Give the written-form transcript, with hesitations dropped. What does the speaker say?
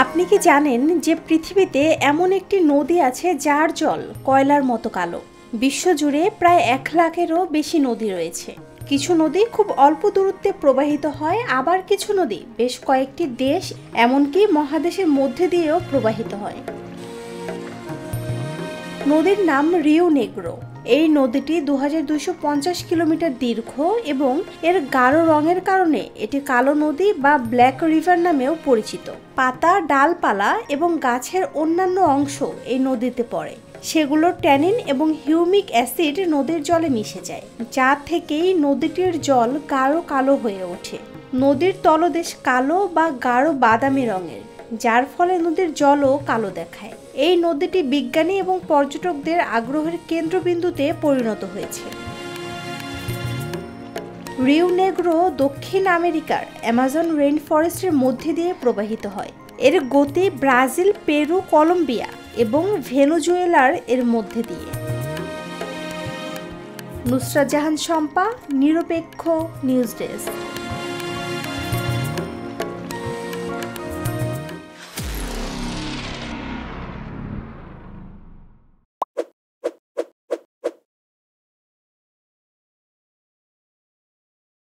আপনি কি জানেন যে পৃথিবীতে এমন একটি নদী আছে যার জল কয়লার মতো কালো? বিশ্বজুড়ে প্রায় 1 লাখেরও বেশি নদী রয়েছে। কিছু নদী খুব অল্প দূরত্বে প্রবাহিত হয়, আবার কিছু নদী বেশ কয়েকটি দেশ এমনকি মহাদেশের মধ্যে দিয়েও প্রবাহিত হয়। নদীর নাম রিও নেগ্রো। এই নদীটি 2250 কিলোমিটার দীর্ঘ এবং এর গাঢ় রঙের কারণে এটি কালো নদী বা ব্ল্যাক রিভার নামেও পরিচিত। পাতা, ডালপালা এবং গাছের অন্যান্য অংশ এই নদীতে পড়ে। সেগুলো ট্যানিন এবং হিউমিক অ্যাসিড নদীর জলে মিশে যায়, যা থেকেই নদীটির জল গাঢ় কালো হয়ে ওঠে। নদীর তলদেশ কালো বা গাঢ় বাদামি রঙের, যার ফলে নদীর জলও কালো দেখায়। এই নদীটি বিজ্ঞানী এবং পর্যটকদের আগ্রহের কেন্দ্রবিন্দুতে পরিণত হয়েছে। রিও নেগ্রো দক্ষিণ আমেরিকার অ্যামাজন রেইন ফরেস্টের মধ্যে দিয়ে প্রবাহিত হয়। এর গতি ব্রাজিল, পেরু, কলম্বিয়া এবং ভেনেজুয়েলার এর মধ্যে দিয়ে। নুসরাত জাহান শম্পা, নিরপেক্ষ নিউজ ডেস্ক।